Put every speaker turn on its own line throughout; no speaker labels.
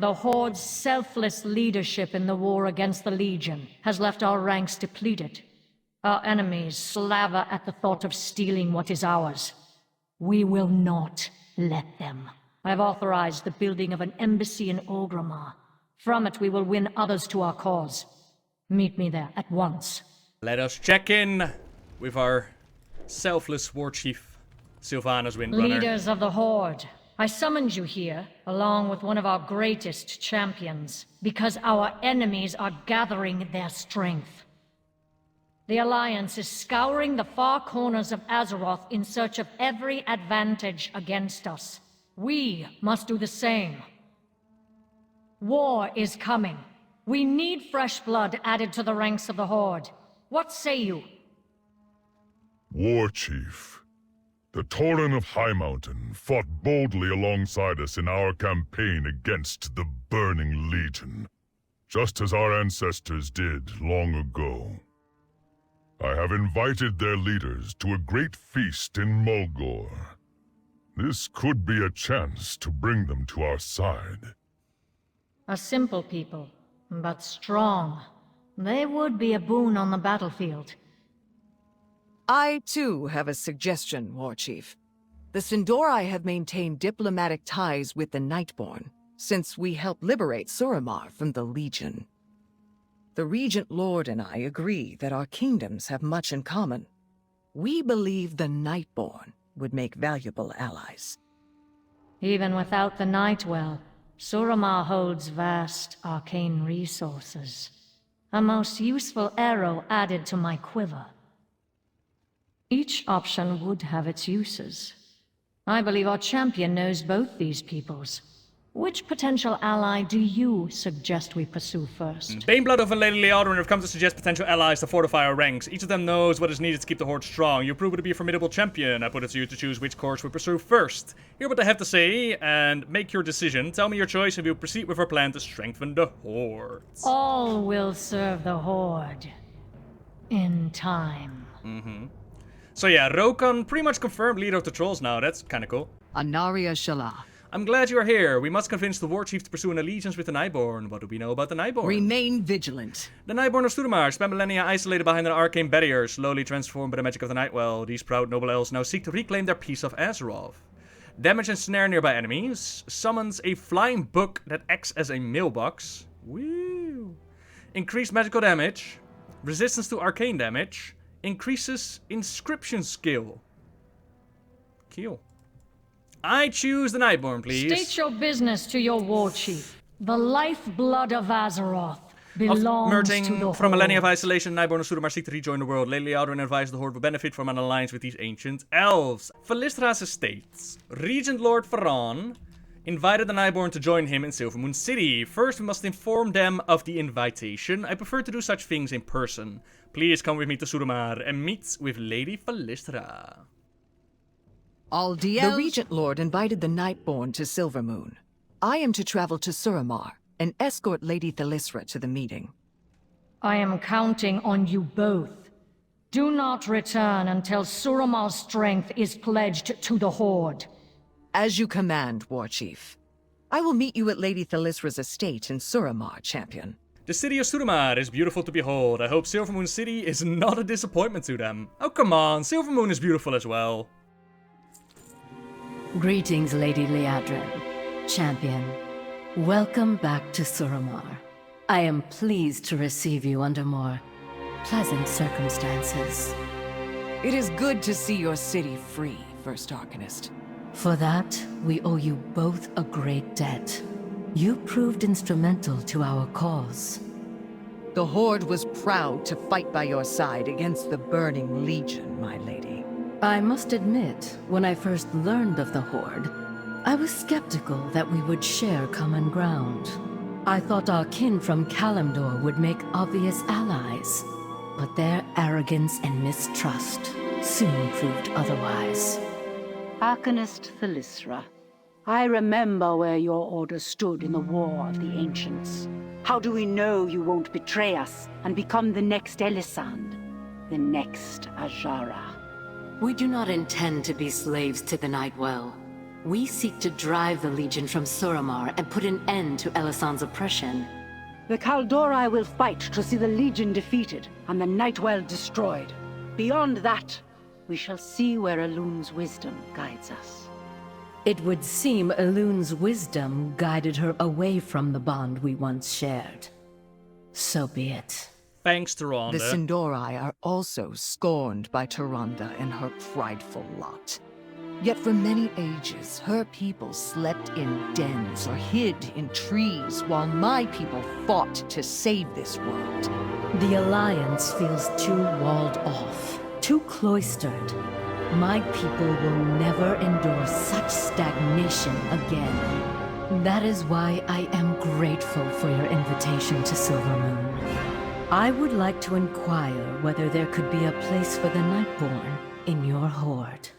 the Horde's selfless leadership in the war against the Legion has left our ranks depleted. Our enemies slaver at the thought of stealing what is ours. We will not let them. I've authorized the building of an embassy in Lor'themar. From it we will win others to our cause. Meet me there at once.
Let us check in with our selfless war chief, Sylvanas Windrunner.
Leaders of the Horde, I summoned you here, along with one of our greatest champions, because our enemies are gathering their strength. The Alliance is scouring the far corners of Azeroth in search of every advantage against us. We must do the same. War is coming. We need fresh blood added to the ranks of the Horde. What say you?
War Chief, the Tauren of High Mountain fought boldly alongside us in our campaign against the Burning Legion, just as our ancestors did long ago. I have invited their leaders to a great feast in Mulgore. This could be a chance to bring them to our side.
A simple people, but strong. They would be a boon on the battlefield.
I, too, have a suggestion, War Chief. The Sindori have maintained diplomatic ties with the Nightborne, since we helped liberate Suramar from the Legion. The Regent Lord and I agree that our kingdoms have much in common. We believe the Nightborne would make valuable allies.
Even without the Nightwell, Suramar holds vast arcane resources. A most useful arrow added to my quiver. Each option would have its uses. I believe our champion knows both these peoples. Which potential ally do you suggest we pursue first?
Baneblood of and Lady Leodrin have come to suggest potential allies to fortify our ranks. Each of them knows what is needed to keep the Horde strong. You prove to be a formidable champion. I put it to you to choose which course we pursue first. Hear what they have to say and make your decision. Tell me your choice and we'll proceed with our plan to strengthen the Horde.
All will serve the Horde. In time.
So yeah, Rokan pretty much confirmed leader of the Trolls now. That's kinda cool.
Anaria Shala.
I'm glad you are here. We must convince the War Chief to pursue an allegiance with the Nightborne. What do we know about the Nightborne?
Remain vigilant.
The Nightborne of Suramar spent millennia isolated behind an arcane barrier, slowly transformed by the magic of the Nightwell. These proud noble elves now seek to reclaim their piece of Azeroth. Damage and snare nearby enemies. Summons a flying book that acts as a mailbox. Woo! Increased magical damage. Resistance to arcane damage. Increases inscription skill. Cool. I choose the Nightborne, please.
State your business to your war chief. The lifeblood of Azeroth belongs to the Horde.
From millennia of isolation, Nightborne of Suramar seek to rejoin the world. Lately, Aldrin advised the Horde would benefit from an alliance with these ancient elves. Philistra's estates. Regent Lord Farron invited the Nightborne to join him in Silvermoon City. First, we must inform them of the invitation. I prefer to do such things in person. Please come with me to Suramar and meet with Lady Philistra.
The Regent Lord invited the Nightborne to Silvermoon. I am to travel to Suramar and escort Lady Philistra to the meeting.
I am counting on you both. Do not return until Suramar's strength is pledged to the Horde.
As you command, War Chief. I will meet you at Lady Thalistra's estate in Suramar, champion.
The city of Suramar is beautiful to behold. I hope Silvermoon City is not a disappointment to them. Oh, come on, Silvermoon is beautiful as well.
Greetings, Lady Leodrin. Champion, welcome back to Suramar. I am pleased to receive you under more pleasant circumstances.
It is good to see your city free, First Arcanist.
For that, we owe you both a great debt. You proved instrumental to our cause.
The Horde was proud to fight by your side against the Burning Legion, my lady.
I must admit, when I first learned of the Horde, I was skeptical that we would share common ground. I thought our kin from Kalimdor would make obvious allies, but their arrogance and mistrust soon proved otherwise.
Arcanist Philistra, I remember where your order stood in the War of the Ancients. How do we know you won't betray us and become the next Elisand, the next Ajara?
We do not intend to be slaves to the Nightwell. We seek to drive the Legion from Suramar and put an end to Elisand's oppression.
The Kaldori will fight to see the Legion defeated and the Nightwell destroyed. Beyond that, we shall see where Elun's wisdom guides us.
It would seem Elun's wisdom guided her away from the bond we once shared. So be it.
Thanks, Tyrande.
The Sindori are also scorned by Tyrande and her prideful lot. Yet for many ages, her people slept in dens or hid in trees while my people fought to save this world.
The Alliance feels too walled off, too cloistered. My people will never endure such stagnation again. That is why I am grateful for your invitation to Silvermoon. I would like to inquire whether there could be a place for the Nightborne in your horde.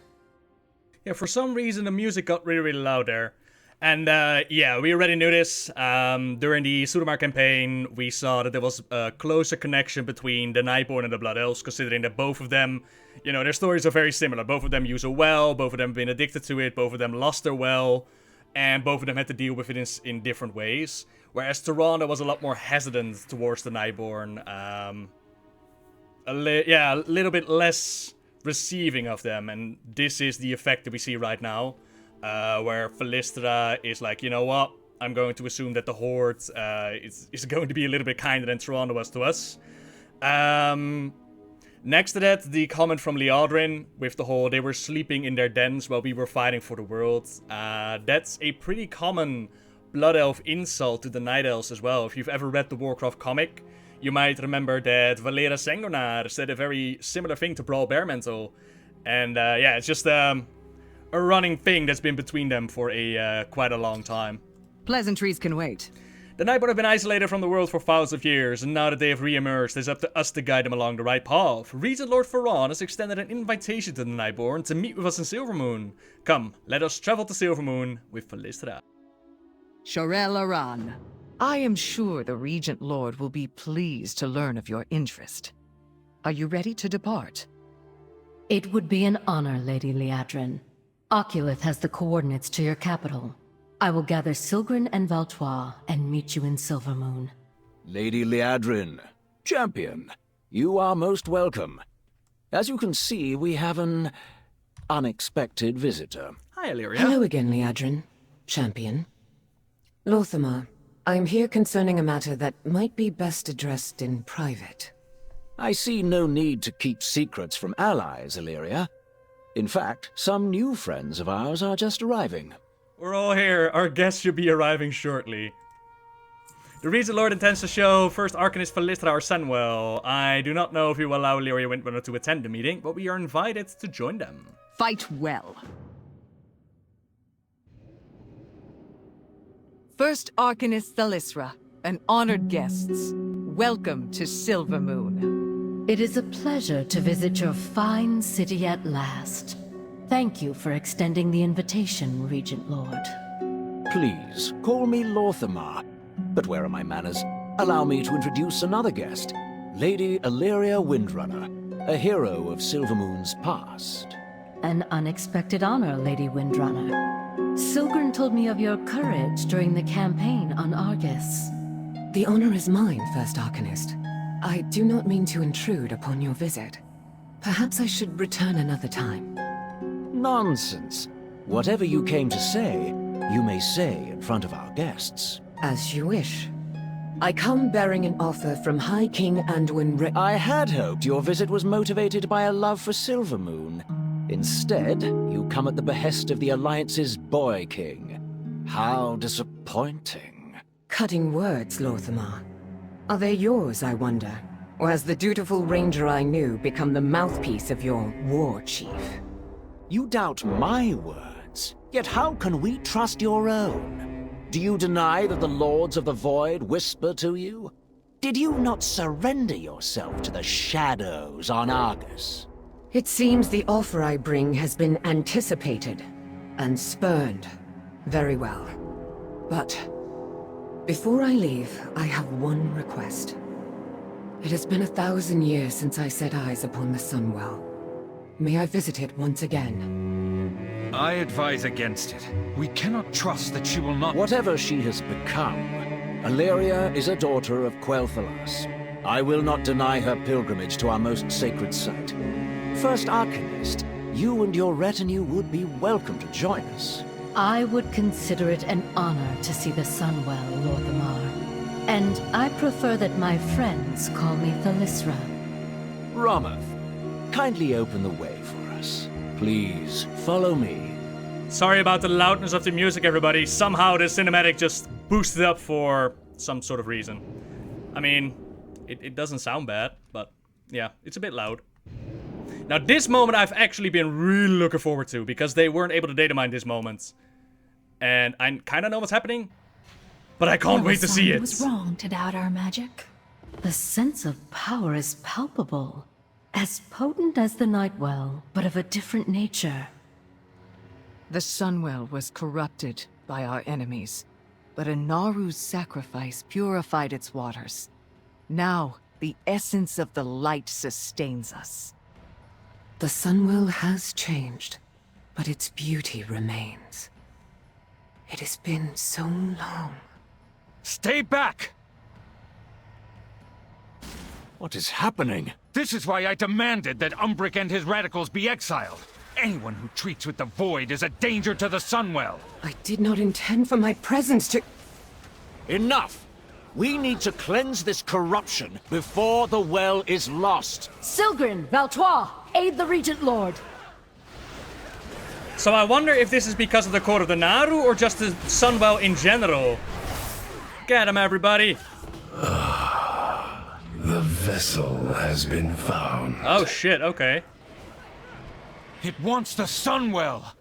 Yeah, for some reason the music got really, really loud there. And yeah, we already knew this. During the Suramar campaign, we saw that there was a closer connection between the Nightborne and the Blood Elves, considering that both of them, you know, their stories are very similar. Both of them use a well, both of them have been addicted to it, both of them lost their well, and both of them had to deal with it in different ways. Whereas Tyrande was a lot more hesitant towards the Nightborne. A little bit less receiving of them, and this is the effect that we see right now, where Philistra is like, you know what, I'm going to assume that the Horde is going to be a little bit kinder than Tyrande was to us. Next to that, the comment from Liadrin with the whole they were sleeping in their dens while we were fighting for the world. That's a pretty common Blood Elf insult to the Night Elves as well. If you've ever read the Warcraft comic, you might remember that Valera Sengonar said a very similar thing to Brawl Baremantle. And yeah, it's just a running thing that's been between them for quite a long time.
Pleasantries can wait.
The Nightborne have been isolated from the world for thousands of years, and now that they have re-emerged, it's up to us to guide them along the right path. Regent Lord Farron has extended an invitation to the Nightborne to meet with us in Silvermoon. Come, let us travel to Silvermoon with Philistra.
Shorel Aran. I am sure the Regent Lord will be pleased to learn of your interest. Are you ready to depart?
It would be an honor, Lady Liadrin. Oculith has the coordinates to your capital. I will gather Silgrin and Valtois and meet you in Silvermoon.
Lady Liadrin, champion, you are most welcome. As you can see, we have an unexpected visitor.
Hi, Illyria.
Hello again, Liadrin, champion. Lor'themar, I am here concerning a matter that might be best addressed in private.
I see no need to keep secrets from allies, Illyria. In fact, some new friends of ours are just arriving.
We're all here. Our guests should be arriving shortly. The Regent Lord intends to show first Arcanist Philistra or Sunwell. I do not know if we will allow Illyria Windrunner to attend the meeting, but we are invited to join them.
Fight well. First Arcanist Philistra and honored guests, welcome to Silvermoon.
It is a pleasure to visit your fine city at last. Thank you for extending the invitation, Regent Lord.
Please, call me Lor'themar. But where are my manners? Allow me to introduce another guest, Lady Illyria Windrunner, a hero of Silvermoon's past.
An unexpected honor, Lady Windrunner. Silgrin told me of your courage during the campaign on Argus.
The honor is mine, First Arcanist. I do not mean to intrude upon your visit. Perhaps I should return another time.
Nonsense. Whatever you came to say, you may say in front of our guests.
As you wish. I come bearing an offer from High King Anduin
I had hoped your visit was motivated by a love for Silvermoon. Instead, you come at the behest of the Alliance's Boy King. How disappointing.
Cutting words, Lor'themar. Are they yours, I wonder? Or has the dutiful ranger I knew become the mouthpiece of your war chief?
You doubt my words, yet how can we trust your own? Do you deny that the Lords of the Void whisper to you? Did you not surrender yourself to the shadows on Argus?
It seems the offer I bring has been anticipated and spurned. Very well. But before I leave, I have one request. It has been 1,000 years since I set eyes upon the Sunwell. May I visit it once again?
I advise against it. We cannot trust that she will not—
Whatever she has become, Illyria is a daughter of Quel'Thalas. I will not deny her pilgrimage to our most sacred site. First Arcanist, you and your retinue would be welcome to join us.
I would consider it an honor to see the Sunwell, Lor'themar. And I prefer that my friends call me Thalyssra.
Romoth, kindly open the way for us. Please, follow me.
Sorry about the loudness of the music, everybody. Somehow the cinematic just boosted up for some sort of reason. I mean, it doesn't sound bad, but yeah, it's a bit loud. Now, this moment I've actually been really looking forward to, because they weren't able to data mine this moment. And I kind of know what's happening, but I can't wait to see it.
It was wrong to doubt our magic.
The sense of power is palpable. As potent as the Nightwell, but of a different nature.
The Sunwell was corrupted by our enemies, but a Naru's sacrifice purified its waters. Now, the essence of the light sustains us.
The Sunwell has changed, but its beauty remains. It has been so long.
Stay back!
What is happening?
This is why I demanded that Umbric and his radicals be exiled. Anyone who treats with the Void is a danger to the Sunwell.
I did not intend for my presence to—
Enough! We need to cleanse this corruption before the well is lost.
Silgrin, Valtois, aid the Regent Lord.
So I wonder if this is because of the Court of the Naru or just the Sunwell in general. Get him, everybody.
The vessel has been found.
Oh shit, okay.
It wants the Sunwell.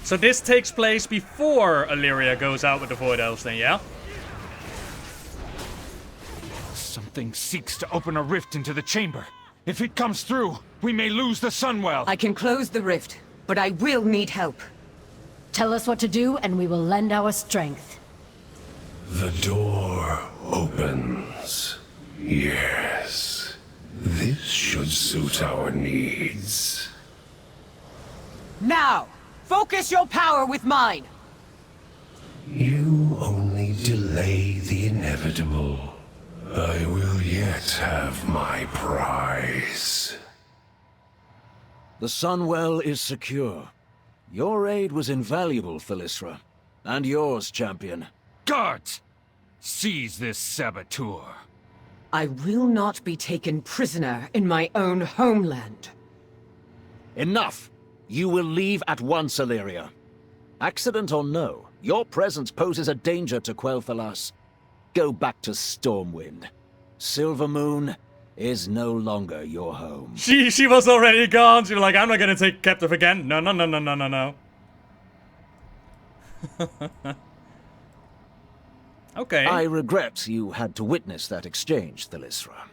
So this takes place before Illyria goes out with the Void Elves then, yeah?
Something seeks to open a rift into the chamber. If it comes through, we may lose the Sunwell.
I can close the rift, but I will need help.
Tell us what to do, and we will lend our strength.
The door opens. Yes. This should suit our needs.
Now! Focus your power with mine!
You only delay the inevitable. I will yet have my prize.
The Sunwell is secure. Your aid was invaluable, Thalyssra. And yours, champion.
Guards! Seize this saboteur.
I will not be taken prisoner in my own homeland.
Enough! You will leave at once, Illyria. Accident or no, your presence poses a danger to Quel'Thalas. Go back to Stormwind. Silvermoon is no longer your home.
She was already gone. She was like, I'm not gonna take captive again. No, no, no, no, no, no, no. Okay.
I regret you had to witness that exchange, Thalyssra.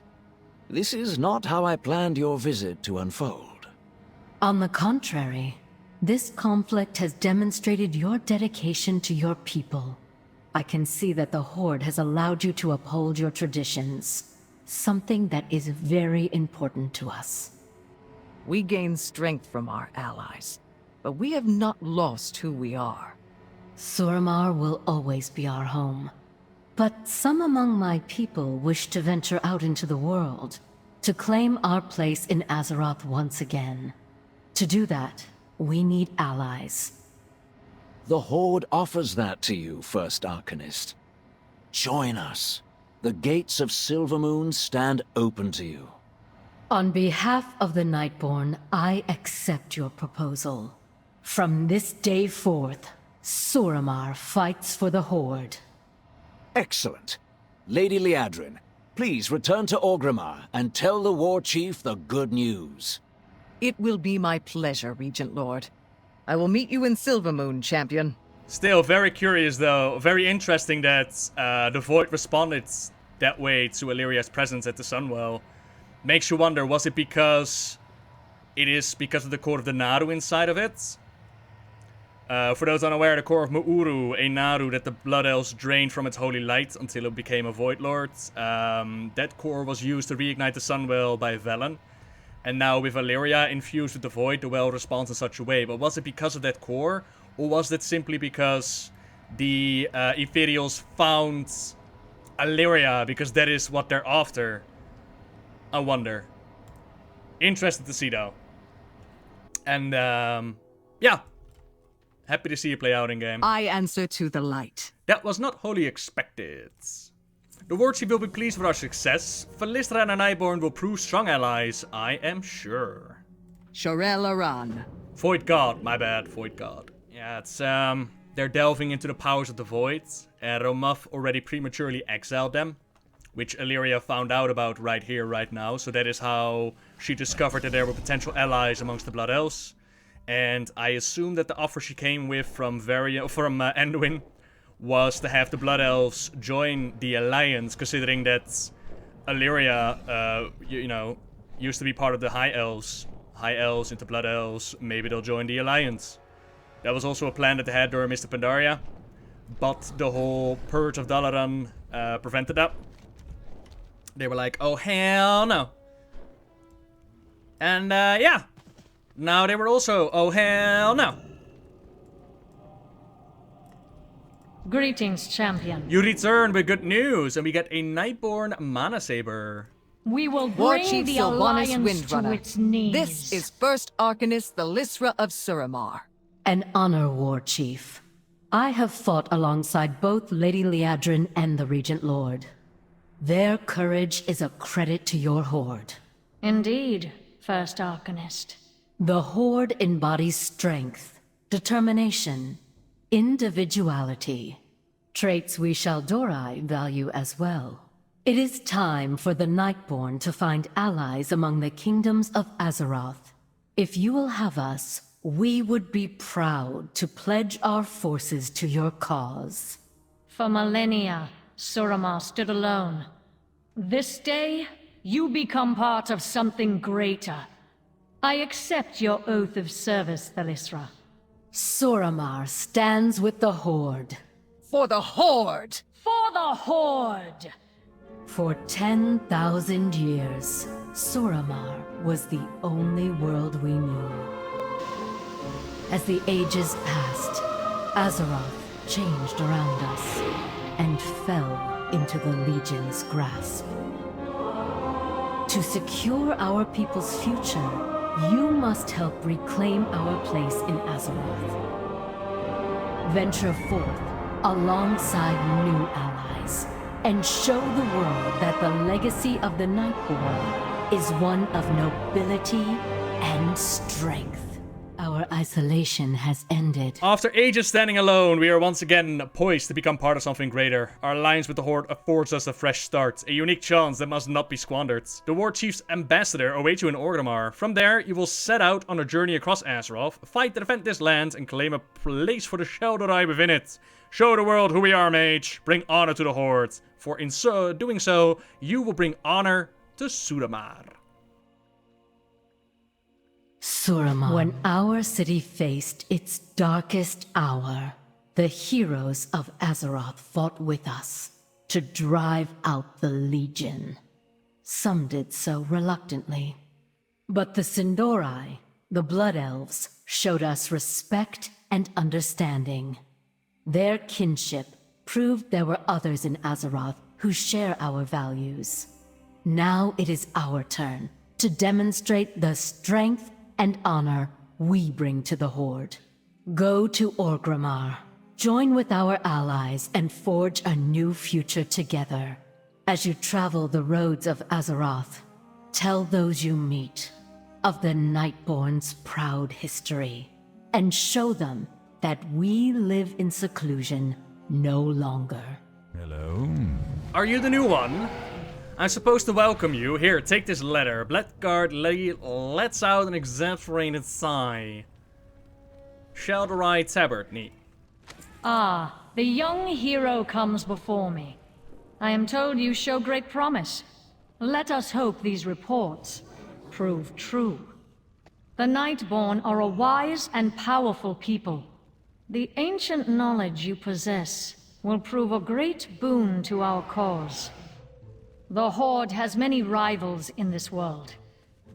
This is not how I planned your visit to unfold.
On the contrary, this conflict has demonstrated your dedication to your people. I can see that the Horde has allowed you to uphold your traditions, something that is very important to us.
We gain strength from our allies, but we have not lost who we are.
Suramar will always be our home. But some among my people wish to venture out into the world, to claim our place in Azeroth once again. To do that, we need allies.
The Horde offers that to you, First Arcanist. Join us. The gates of Silvermoon stand open to you.
On behalf of the Nightborne, I accept your proposal. From this day forth, Suramar fights for the Horde.
Excellent. Lady Liadrin, please return to Orgrimmar and tell the War Chief the good news.
It will be my pleasure, Regent Lord. I will meet you in Silvermoon, champion.
Still very curious, though. Very interesting that the Void responded that way to Illyria's presence at the Sunwell. Makes you wonder, was it because it is because of the Core of the Naru inside of it? For those unaware, the Core of Mu'uru, a Naru that the Blood Elves drained from its holy light until it became a Void Lord. That core was used to reignite the Sunwell by Velen. And now with Illyria infused with the Void, the well responds in such a way. But was it because of that core? Or was it simply because the Ethereals found Illyria because that is what they're after? I wonder. Interested to see though. And yeah. Happy to see you play out in game.
I answer to the light.
That was not wholly expected. The Warchief will be pleased with our success. Phalistra and Nightborne will prove strong allies, I am sure.
Shorel Aran.
Void God, my bad, Void God. Yeah, it's they're delving into the powers of the Void. Romaf already prematurely exiled them, which Illyria found out about right here, right now. So that is how she discovered that there were potential allies amongst the Blood Elves. And I assume that the offer she came with from Anduin was to have the Blood Elves join the Alliance, considering that Illyria, you know, used to be part of the High Elves. High Elves into Blood Elves, maybe they'll join the Alliance. That was also a plan that they had during Mr. Pandaria, but the whole Purge of Dalaran prevented that. They were like, oh hell no. And yeah, now they were also, oh hell no.
Greetings, champion.
You return with good news, and we get a Nightborne Mana Saber.
We will bring
Warchief
the
Sylvanas
Alliance to
Windrunner.
its knees.
This is First Arcanist Thalysra of Suramar.
An honor, Warchief. I have fought alongside both Lady Liadrin and the Regent Lord. Their courage is a credit to your Horde.
Indeed, First Arcanist.
The Horde embodies strength, determination, individuality. Traits we Shal'Dorei value as well. It is time for the Nightborne to find allies among the kingdoms of Azeroth. If you will have us, we would be proud to pledge our forces to your cause.
For millennia, Suramar stood alone. This day, you become part of something greater. I accept your oath of service, Thalysra.
Suramar stands with the Horde.
For the Horde!
For the Horde!
For 10,000 years, Suramar was the only world we knew. As the ages passed, Azeroth changed around us and fell into the Legion's grasp. To secure our people's future, you must help reclaim our place in Azeroth. Venture forth alongside new allies and show the world that the legacy of the Nightborne is one of nobility and strength. Our isolation has ended.
After ages standing alone, we are once again poised to become part of something greater. Our alliance with the Horde affords us a fresh start, a unique chance that must not be squandered. The Warchief's ambassador awaits you in Lor'themar. From there, you will set out on a journey across Azeroth, fight to defend this land, and claim a place for the Shal'Dorei within it. Show the world who we are, mage. Bring honor to the Horde, for in doing so, you will bring honor to Suramar.
Suramar. When our city faced its darkest hour, the heroes of Azeroth fought with us to drive out the Legion. Some did so reluctantly. But the Sin'dorei, the Blood Elves, showed us respect and understanding. Their kinship proved there were others in Azeroth who share our values. Now it is our turn to demonstrate the strength and honor we bring to the Horde. Go to Orgrimmar, join with our allies, and forge a new future together. As you travel the roads of Azeroth, tell those you meet of the Nightborne's proud history, and show them that we live in seclusion no longer.
Hello?
Are you the new one? I'm supposed to welcome you. Here, take this letter. Blackguard lets out an exasperated sigh. Shal'Dorei tabard, neat.
Ah, the young hero comes before me. I am told you show great promise. Let us hope these reports prove true. The Nightborne are a wise and powerful people. The ancient knowledge you possess will prove a great boon to our cause. The Horde has many rivals in this world.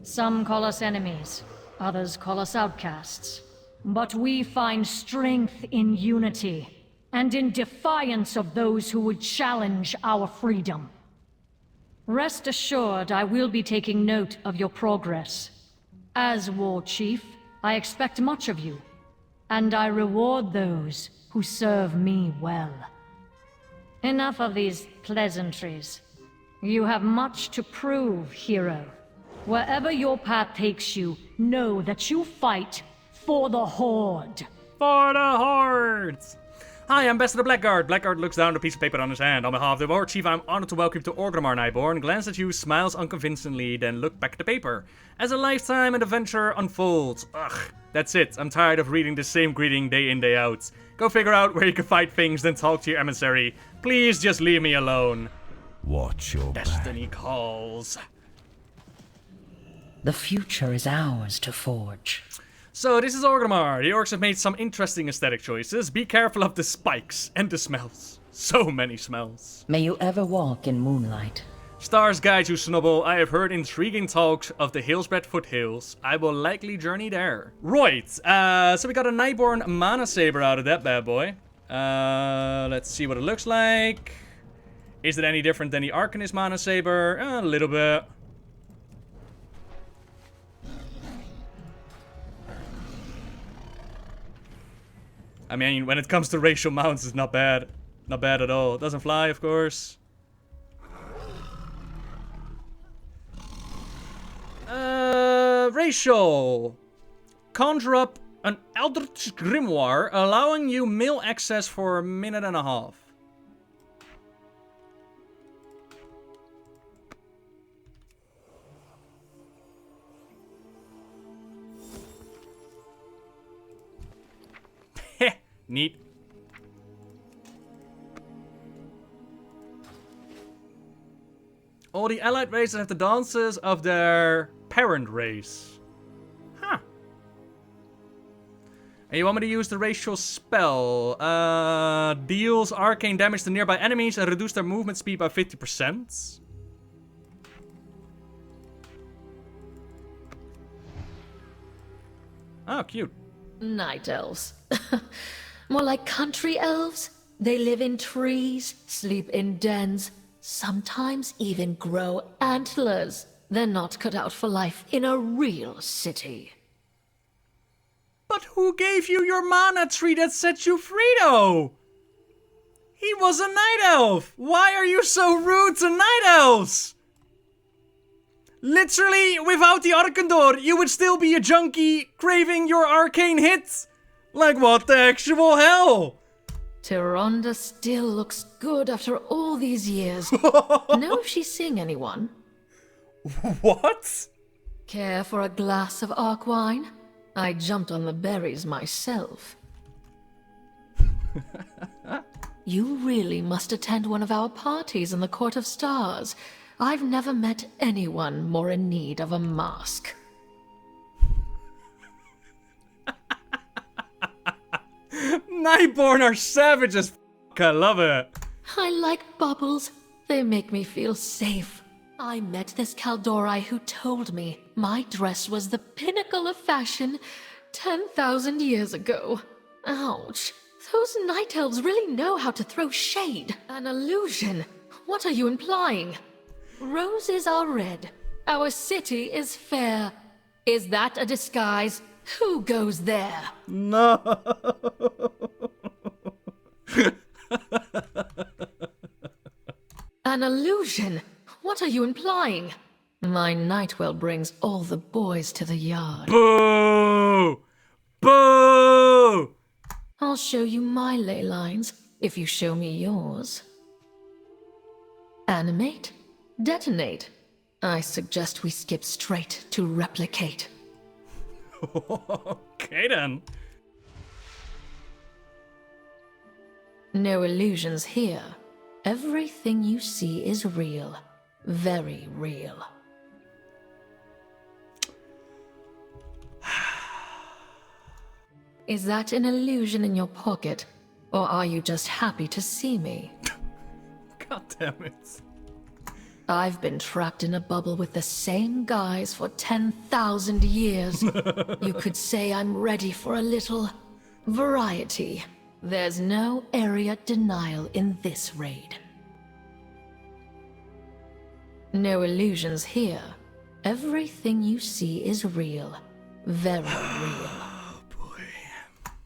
Some call us enemies, others call us outcasts. But we find strength in unity, and in defiance of those who would challenge our freedom. Rest assured, I will be taking note of your progress. As War Chief, I expect much of you, and I reward those who serve me well. Enough of these pleasantries. You have much to prove, hero. Wherever your path takes you, know that you fight for the Horde.
For the Hordes! Hi, I'm Ambassador Blackguard. Blackguard looks down at a piece of paper on his hand. On behalf of the War Chief, I'm honored to welcome you to Orgrimmar, Nightborne. Glance at you, smiles unconvincingly, then look back at the paper. As a lifetime and adventure unfolds. Ugh, that's it. I'm tired of reading the same greeting day in, day out. Go figure out where you can fight things, then talk to your emissary. Please just leave me alone.
Watch your
Destiny calls.
The future is ours to forge.
So this is Orgrimmar. The orcs have made some interesting aesthetic choices. Be careful of the spikes and the smells. So many smells.
May you ever walk in moonlight.
Stars guide you, Snubble. I have heard intriguing talks of the Hillsbred foothills. I will likely journey there. Right, so we got a Nightborne Mana Saber out of that bad boy. Let's see what it looks like. Is it any different than the Arcanist Mana Saber? A little bit. I mean, when it comes to racial mounts, it's not bad. Not bad at all. It doesn't fly, of course. Racial. Conjure up an Eldritch Grimoire, allowing you melee access for a minute and a half. Heh, neat. All the allied races have the dances of their parent race. Huh. And you want me to use the racial spell. Deals arcane damage to nearby enemies and reduce their movement speed by 50%. Oh, cute.
Night elves. More like country elves. They live in trees, sleep in dens, sometimes even grow antlers. They're not cut out for life in a real city.
But who gave you your mana tree that set you free, though? He was a night elf. Why are you so rude to night elves? Literally, without the Arkandor, you would still be a junkie craving your arcane hits. Like, what the actual hell?
Tyrande still looks good after all these years. Know if she's seeing anyone?
What?
Care for a glass of arc wine? I jumped on the berries myself. You really must attend one of our parties in the Court of Stars. I've never met anyone more in need of a mask.
Nightborne are savage as f***. I love it.
I like bubbles. They make me feel safe. I met this Kaldori who told me my dress was the pinnacle of fashion 10,000 years ago. Ouch. Those night elves really know how to throw shade. An illusion. What are you implying? Roses are red. Our city is fair. Is that a disguise? Who goes there?
No.
An illusion? What are you implying? My Nightwell brings all the boys to the yard.
Boo! Boo!
I'll show you my ley lines if you show me yours. Animate? Detonate? I suggest we skip straight to replicate.
Okay then.
No illusions here. Everything you see is real. Very real. Is that an illusion in your pocket? Or are you just happy to see me?
God damn it.
I've been trapped in a bubble with the same guys for 10,000 years. You could say I'm ready for a little variety. There's no area denial in this raid. No illusions here. Everything you see is real. Very real.